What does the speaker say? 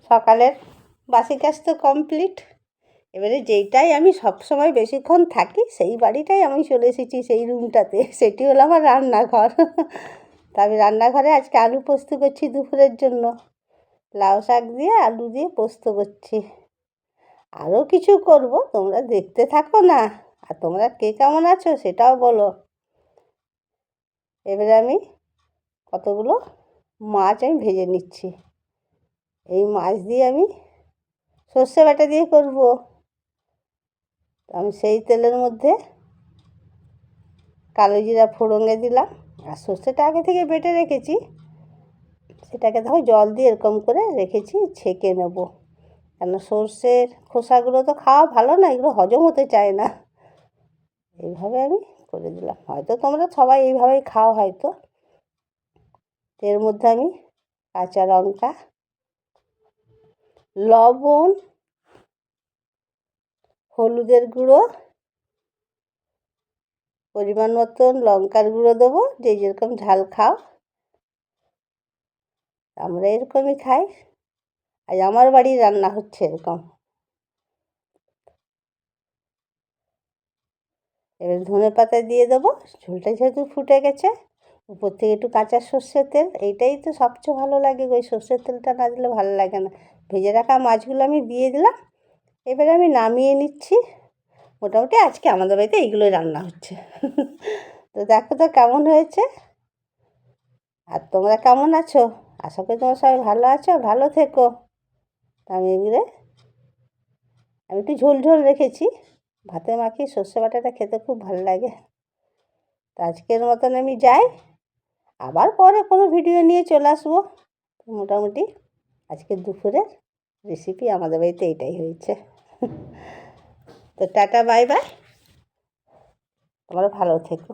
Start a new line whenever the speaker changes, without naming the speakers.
সকালের বাসি কাজ তো কমপ্লিট। এবারে যেইটাই আমি সবসময় বেশিক্ষণ থাকি সেই বাড়িটাই আমি চলে এসেছি, সেই রুমটাতে। সেটি হলো আমার রান্নাঘর। তা আমি রান্নাঘরে আজকে আলু পোস্ত করছি দুপুরের জন্য। লাউ শাক দিয়ে আলু দিয়ে পোস্ত করছি। আরও কিছু করব, তোমরা দেখতে থাকো না। আর তোমরা কে কেমন আছো সেটাও বলো। এবারে আমি কতগুলো মাছ আমি ভেজে নিচ্ছি। এই মাছ দিয়ে আমি সর্ষে বাটা দিয়ে করব। আমি সেই তেলের মধ্যে কালো জিরা ফোড়নে দিলাম, আর সর্ষেটা আগে থেকে বেটে রেখেছি, সেটাকে দেখো জল দিয়ে এরকম করে রেখেছি, ছেঁকে নেব। কেন সর্ষের খোসাগুলো তো খাওয়া ভালো না, এগুলো হজম হতে চায় না। এইভাবে আমি করে দিলাম। হয়তো তোমরা সবাই এইভাবেই খাও হয়তো। এর মধ্যে আমি কাঁচা লঙ্কা, লবণ, হলুদের গুঁড়ো, পরিমাণ মতন লঙ্কার গুঁড়ো দেবো, যে যেরকম ঝাল খাও। আমরা এরকমই খাই, আজ আমার বাড়ির রান্না হচ্ছে এরকম। এবার ধনে পাতা দিয়ে দেবো। ঝোলটা যেহেতু ফুটে গেছে, উপর থেকে একটু কাঁচা সর্ষের তেল, এইটাই তো সবচেয়ে ভালো লাগে। ওই সর্ষের তেলটা না দিলে ভালো লাগে না। ভেজে রাখা মাছগুলো আমি দিয়ে দিলাম। এবারে আমি নামিয়ে নিচ্ছি। মোটামুটি আজকে আমাদের বাড়িতে এইগুলোই রান্না হচ্ছে। তো দেখো তো কেমন হয়েছে। আর তোমরা কেমন আছো? আশা করি তোমরা সবাই ভালো আছো, ভালো থেকো। আমি এগুলো আমি একটু ঝোল ঝোল রেখেছি, ভাতে মাখিয়ে সর্ষে বাটাটা খেতে খুব ভালো লাগে। তো আজকের মতন আমি যাই, আবার পরে কোনো ভিডিও নিয়ে চলে আসবো। মোটামুটি আজকে দুপুরের রেসিপি আমাদের বাড়িতে এটাই হয়েছে। তো টাটা, বাই বাই, তোমরা ভালো থেকো।